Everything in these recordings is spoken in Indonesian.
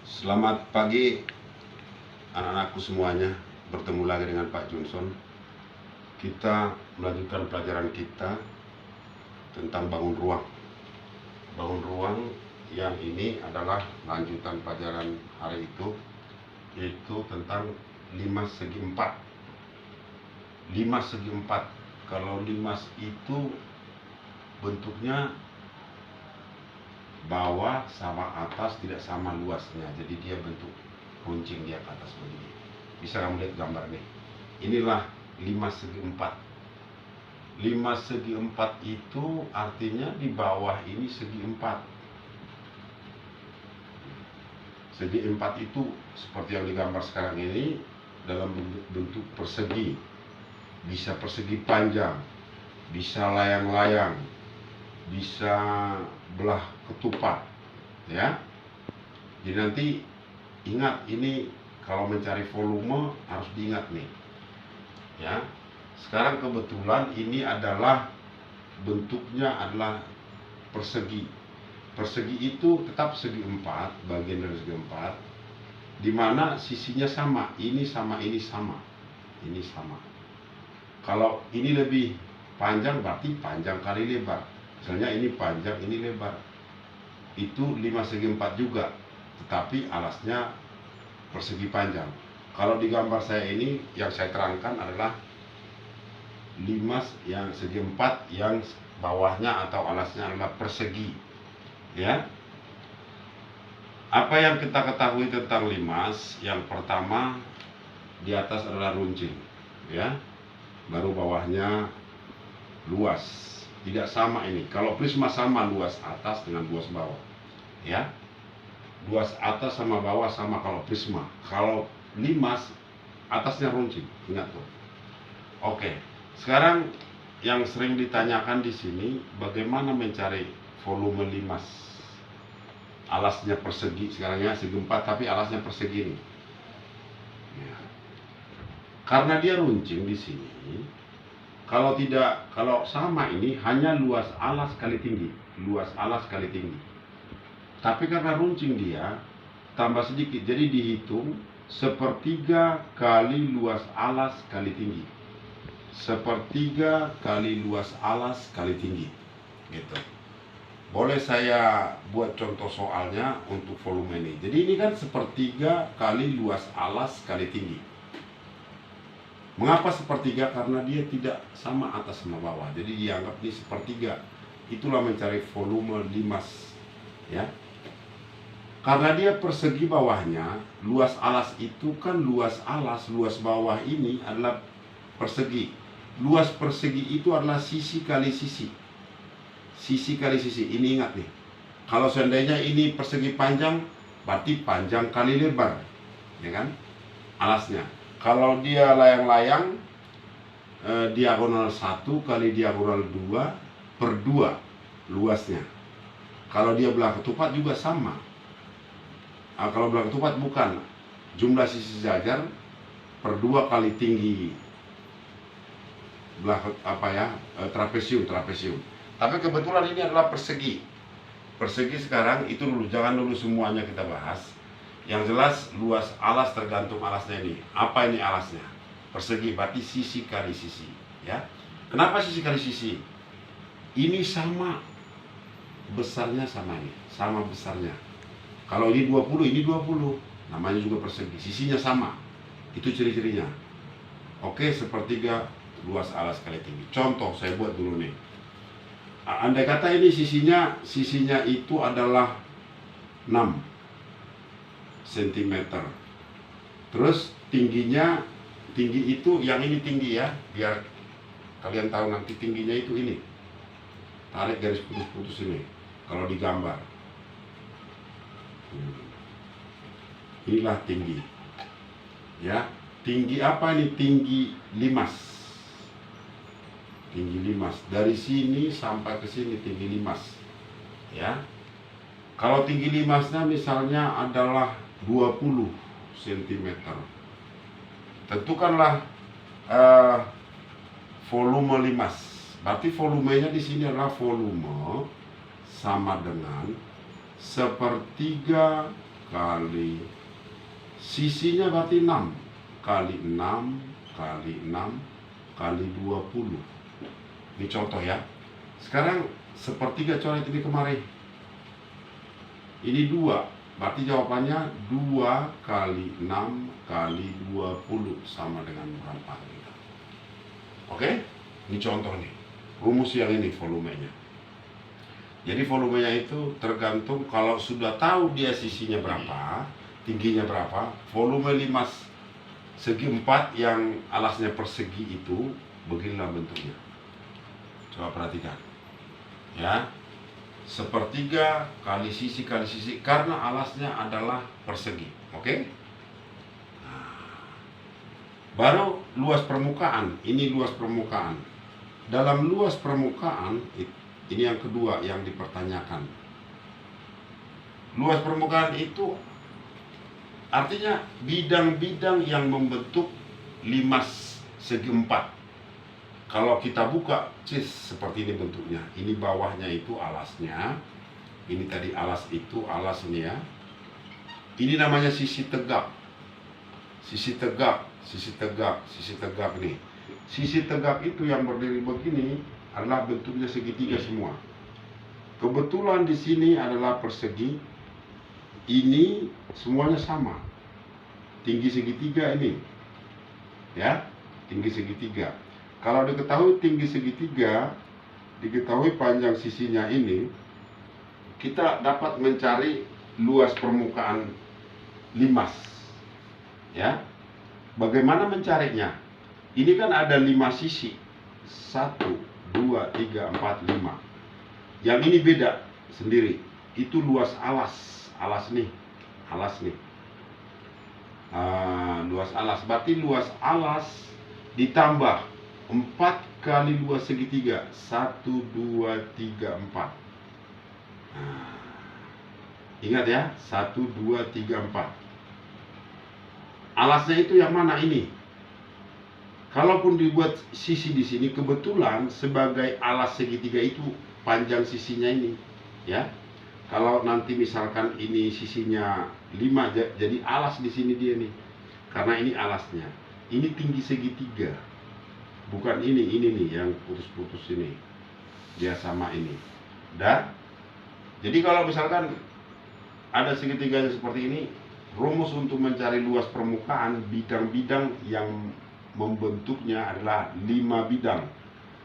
Selamat pagi anak-anakku semuanya. Bertemu lagi dengan Pak Johnson. Kita melanjutkan pelajaran kita tentang bangun ruang. Bangun ruang yang ini adalah lanjutan pelajaran hari itu, yaitu tentang 5 segi 4. 5 segi 4. Kalau 5 itu bentuknya bawah sama atas tidak sama luasnya, jadi dia bentuk runcing dia ke atas begini. Bisa kamu lihat gambar nih. Inilah 5 segi 4. 5 segi 4 itu artinya di bawah ini segi 4. Segi 4 itu seperti yang digambar sekarang ini dalam bentuk persegi. Bisa persegi panjang, bisa layang-layang, bisa belah ketupat, ya. Jadi nanti ingat, ini kalau mencari volume harus diingat nih, ya. Sekarang kebetulan ini adalah bentuknya adalah persegi. Persegi itu tetap segi 4, bagian dari segi 4, dimana sisinya sama, ini sama, ini sama, ini sama. Kalau ini lebih panjang berarti panjang kali lebar. Misalnya ini panjang, ini lebar. Itu 5 segi 4 juga, tetapi alasnya persegi panjang. Kalau di gambar saya ini yang saya terangkan adalah 5 yang segi 4 yang bawahnya atau alasnya adalah persegi, ya. Apa yang kita ketahui tentang limas? Yang pertama, di atas adalah runcing, ya. Baru bawahnya luas. Tidak sama ini. Kalau prisma sama luas atas dengan luas bawah, ya. Luas atas sama bawah sama kalau prisma. Kalau limas atasnya runcing, ingat tuh. Oke. Sekarang yang sering ditanyakan di sini, bagaimana mencari volume limas? Alasnya persegi, sekarang ya segi 4 tapi alasnya persegi nih. Ya. Karena dia runcing di sini, kalau sama ini hanya luas alas kali tinggi, luas alas kali tinggi. Tapi karena runcing dia tambah sedikit, jadi dihitung sepertiga kali luas alas kali tinggi. Sepertiga kali luas alas kali tinggi, gitu. Boleh saya buat contoh soalnya untuk volume ini. Jadi ini kan sepertiga kali luas alas kali tinggi. Mengapa sepertiga? Karena dia tidak sama atas sama bawah, jadi dianggap ini sepertiga. Itulah mencari volume limas, ya. Karena dia persegi bawahnya, luas alas itu kan luas alas, luas bawah ini adalah persegi. Luas persegi itu adalah sisi kali sisi. Sisi kali sisi, ini ingat nih. Kalau seandainya ini persegi panjang, berarti panjang kali lebar, ya kan, alasnya. Kalau dia layang-layang, diagonal 1 kali diagonal 2/2 luasnya. Kalau dia belah ketupat juga sama. Kalau belah ketupat bukan, jumlah sisi sejajar per 2 kali tinggi belah trapesium. Tapi kebetulan ini adalah persegi. Persegi sekarang itu dulu, jangan dulu semuanya kita bahas. Yang jelas luas alas tergantung alasnya ini. Apa ini alasnya? Persegi, berarti sisi kali sisi, ya. Kenapa sisi kali sisi? Ini sama besarnya sama ini, sama besarnya. Kalau ini 20, ini 20, namanya juga persegi. Sisinya sama. Itu ciri-cirinya. Oke, sepertiga luas alas kali tinggi. Contoh saya buat dulu nih. Andai kata ini sisinya itu adalah 6 cm. Terus tinggi itu, yang ini tinggi ya, biar kalian tahu nanti tingginya itu ini. Tarik garis putus-putus ini kalau digambar. Inilah tinggi, ya. Tinggi apa ini? Tinggi limas. Tinggi limas dari sini sampai ke sini, tinggi limas, ya. Kalau tinggi limasnya misalnya adalah 20 cm, tentukanlah volume limas. Berarti volumenya di sini adalah volume sama dengan sepertiga kali sisinya berarti 6 kali 6 kali 6 kali 20. Ini contoh ya. Sekarang sepertiga coret ini kemarin. Ini 2. Berarti jawabannya 2 kali 6 kali 20 sama dengan berapa? Oke? Ini contoh nih. Rumus yang ini volumenya. Jadi volumenya itu tergantung, kalau sudah tahu dia sisinya berapa, tingginya berapa, volume 5 segi 4 yang alasnya persegi itu beginilah bentuknya. Coba perhatikan ya, sepertiga kali sisi karena alasnya adalah persegi. Oke? Nah, baru luas permukaan. Ini luas permukaan. Dalam luas permukaan ini yang kedua yang dipertanyakan. Luas permukaan itu artinya bidang-bidang yang membentuk 5 segi 4. Kalau kita buka, seperti ini bentuknya. Ini bawahnya itu alasnya. Ini tadi alas itu, alas ini ya. Ini namanya sisi tegak. Sisi tegak, sisi tegak, sisi tegak nih. Sisi tegak itu yang berdiri begini adalah bentuknya segitiga semua. Kebetulan di sini adalah persegi. Ini semuanya sama. Tinggi segitiga ini. Ya, tinggi segitiga. Kalau diketahui tinggi segitiga, diketahui panjang sisinya ini, kita dapat mencari luas permukaan limas. Ya. Bagaimana mencarinya? Ini kan ada 5 sisi. 1, 2, 3, 4, 5. Yang ini beda sendiri. Itu luas alas. Alas nih. Alas nih. Luas alas. Berarti luas alas ditambah 4 kali luas segitiga. 1, 2, 3, 4. Ingat ya. 1, 2, 3, 4. Alasnya itu yang mana ini? Kalaupun dibuat sisi di sini, kebetulan sebagai alas segitiga itu panjang sisinya ini, ya. Kalau nanti misalkan ini sisinya 5, jadi alas di sini dia nih. Karena ini alasnya. Ini tinggi segitiga. Bukan ini nih yang putus-putus ini. Dia sama ini. Dan jadi kalau misalkan ada segitiganya seperti ini, rumus untuk mencari luas permukaan bidang-bidang yang membentuknya adalah 5 bidang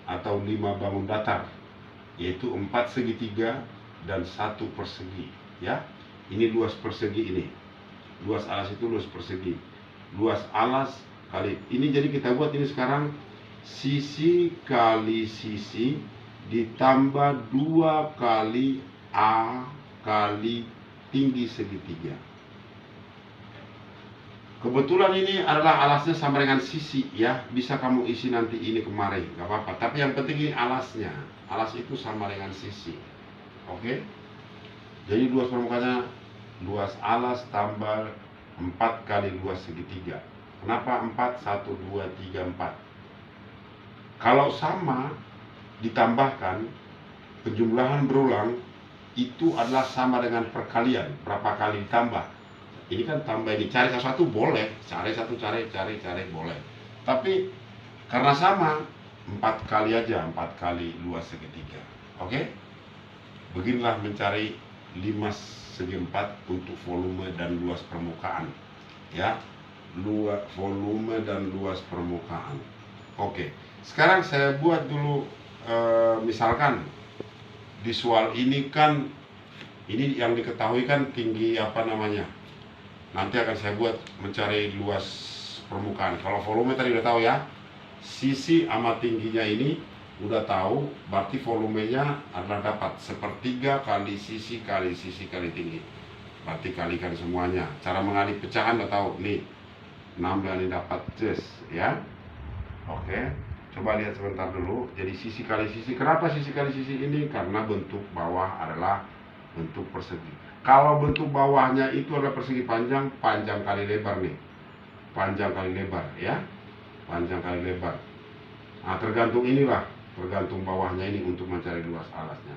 atau 5 bangun datar, yaitu 4 segitiga dan 1 persegi. Ya, ini luas persegi ini. Luas alas itu luas persegi. Luas alas kali ini, jadi kita buat ini sekarang sisi kali sisi ditambah 2 kali A kali tinggi segitiga. Kebetulan ini adalah alasnya sama dengan sisi ya. Bisa kamu isi nanti ini kemarin, gak apa-apa. Tapi yang penting ini alasnya. Alas itu sama dengan sisi. Oke? Jadi luas permukaannya luas alas tambah 4 kali luas segitiga. Kenapa 4? 1, 2, 3, 4. Kalau sama ditambahkan, penjumlahan berulang itu adalah sama dengan perkalian. Berapa kali ditambah? Ini kan tambah ini, cari satu boleh, cari boleh. Tapi karena sama, 4 kali aja, 4 kali luas segitiga. Oke? Beginilah mencari 5 segi 4 untuk volume dan luas permukaan. Ya, volume dan luas permukaan. Oke, sekarang saya buat dulu, misalkan visual ini kan, ini yang diketahui kan tinggi apa namanya. Nanti akan saya buat mencari luas permukaan. Kalau volume tadi udah tahu ya, sisi sama tingginya ini udah tahu, berarti volumenya adalah dapat sepertiga kali sisi kali tinggi. Berarti kalikan semuanya. Cara mengalih pecahan udah tahu nih, 6 dan ini dapat ya. Oke, coba lihat sebentar dulu. Jadi sisi kali sisi, kenapa sisi kali sisi ini? Karena bentuk bawah adalah bentuk persegi. Kalau bentuk bawahnya itu adalah persegi panjang, panjang kali lebar nih. Panjang kali lebar ya. Panjang kali lebar. Nah, tergantung inilah, tergantung bawahnya ini untuk mencari luas alasnya.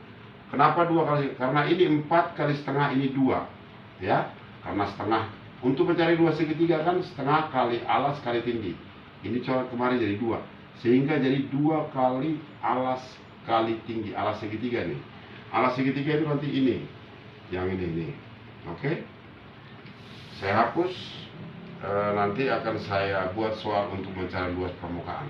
Kenapa 2 kali? Karena ini 4 kali setengah, ini 2. Ya. karena setengah. Untuk mencari luas segitiga kan setengah kali alas kali tinggi. Ini coret kemarin jadi 2, sehingga jadi 2 kali alas kali tinggi. Alas segitiga nih. Alas segitiga itu nanti ini, yang ini. Oke, saya hapus. Nanti akan saya buat soal untuk mencari luas permukaan.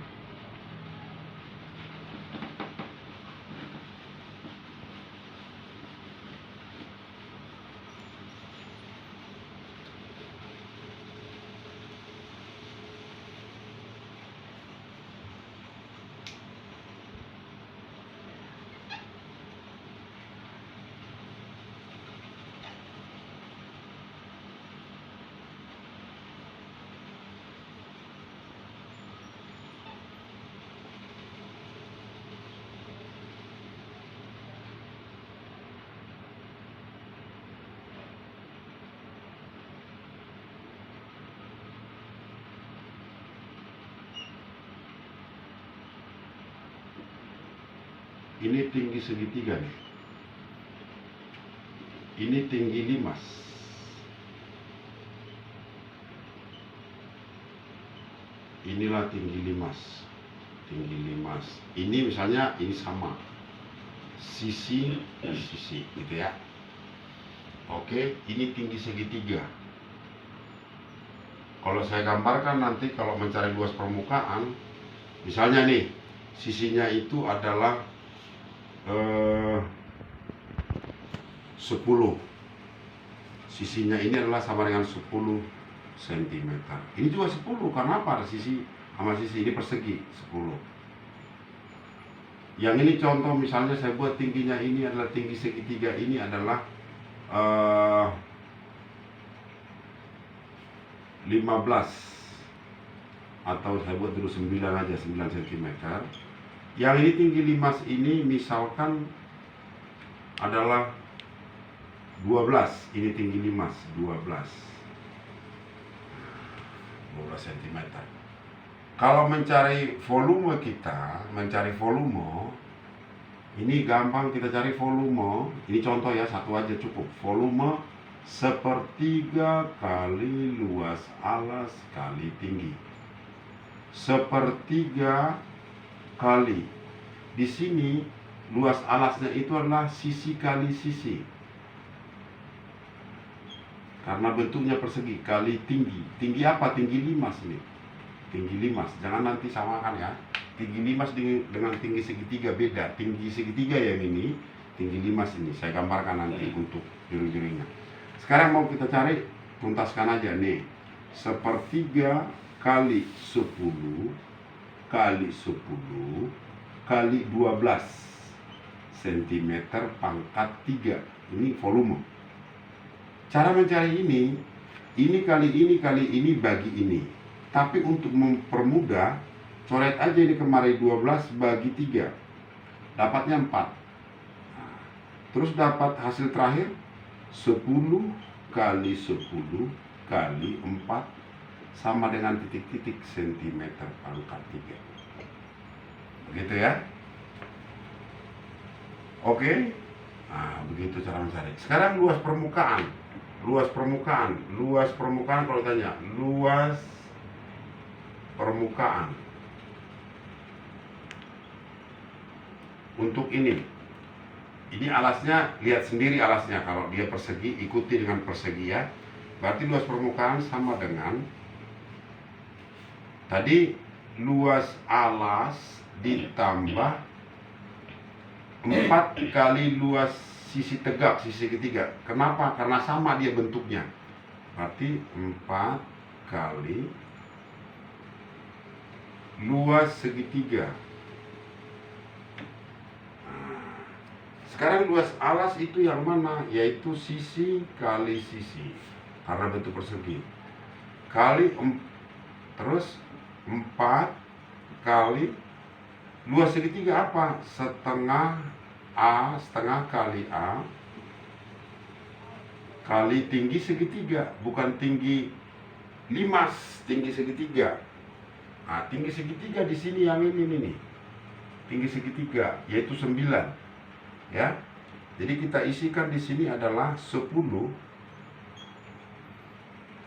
Ini tinggi segitiga nih. Ini tinggi limas. Inilah tinggi limas. Tinggi limas. Ini misalnya ini sama. Sisi gitu ya. Oke, ini tinggi segitiga. Kalau saya gambarkan nanti kalau mencari luas permukaan, misalnya nih, sisinya itu adalah 10. Sisinya ini adalah sama dengan 10 cm. Ini juga 10, karena apa? Sisi sama sisi ini persegi 10. Yang ini contoh, misalnya saya buat tingginya ini adalah tinggi segitiga ini adalah 15, atau saya buat dulu 9 aja, 9 cm. Yang ini tinggi limas ini misalkan adalah 12, ini tinggi limas 12 cm. Kalau mencari volume mencari volume, ini gampang, kita cari volume. Ini contoh ya, satu aja cukup. Volume sepertiga kali luas alas kali tinggi. Sepertiga kali, di sini luas alasnya itu adalah sisi kali sisi, karena bentuknya persegi, kali tinggi. Tinggi apa? Tinggi limas nih. Tinggi limas, jangan nanti samakan ya. Tinggi limas dengan tinggi segitiga beda. Tinggi segitiga yang ini, tinggi limas ini saya gambarkan nanti untuk juri-jurinya. Sekarang mau kita cari, tuntaskan aja nih. Sepertiga kali 10 kali 10 kali 12 cm pangkat 3. Ini volume. Cara mencari ini kali ini bagi ini. Tapi untuk mempermudah, coret aja ini kemarin 12 bagi 3. Dapatnya 4. Terus dapat hasil terakhir 10 kali 10 kali 4 sama dengan titik-titik cm pangkat 3. Begitu ya. Oke. Nah, begitu cara mencari. Sekarang luas permukaan. Luas permukaan kalau tanya, luas permukaan untuk ini alasnya, lihat sendiri alasnya. Kalau dia persegi, ikuti dengan persegi ya. Berarti luas permukaan sama dengan tadi luas alas ditambah 4 kali luas sisi tegak, sisi ketiga. Kenapa? Karena sama dia bentuknya. Berarti 4 kali luas segitiga. Sekarang luas alas itu yang mana? Yaitu sisi kali sisi, karena bentuk persegi. Kali terus 4 kali luas segitiga apa? Setengah A, setengah kali A kali tinggi segitiga, bukan tinggi limas, tinggi segitiga. Nah, tinggi segitiga di sini yang ini nih. Tinggi segitiga yaitu 9. Ya. Jadi kita isikan di sini adalah 10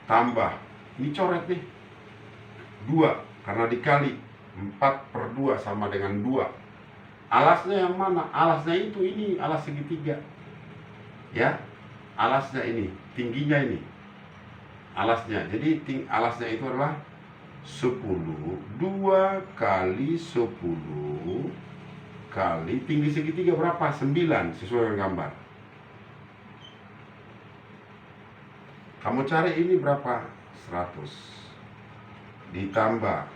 tambah, ini coret nih 2 karena dikali 4/2 sama dengan 2. Alasnya yang mana? Alasnya itu ini, alas segitiga ya, alasnya ini, tingginya ini alasnya. Jadi alasnya itu adalah 10, 2 kali 10 kali tinggi segitiga berapa? 9 sesuai dengan gambar. Kamu cari ini berapa? 100 ditambah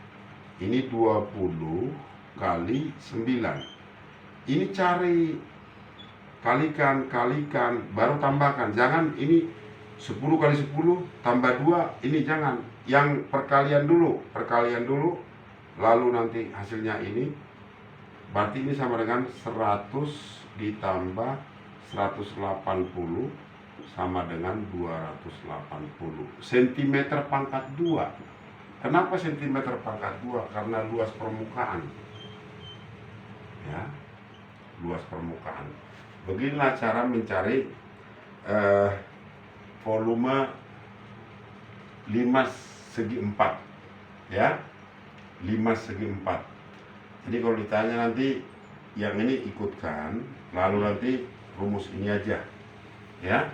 ini 20 kali 9. Ini cari, kalikan baru tambahkan. Jangan ini 10 kali 10 tambah 2, ini jangan. Yang perkalian dulu lalu nanti hasilnya ini. Berarti ini sama dengan 100 ditambah 180 sama dengan 280 cm pangkat 2. Kenapa cm pangkat 2? Karena luas permukaan ya, luas permukaan. Beginilah cara mencari volume 5/4 ya, 5/4. Jadi kalau ditanya nanti yang ini ikutkan, lalu nanti rumus ini aja ya.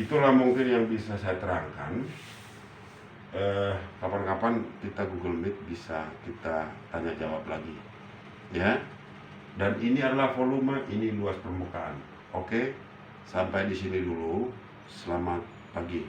Itulah mungkin yang bisa saya terangkan. Kapan-kapan kita Google Meet bisa kita tanya jawab lagi ya. Dan ini adalah volume, ini luas permukaan. Oke, sampai di sini dulu. Selamat pagi.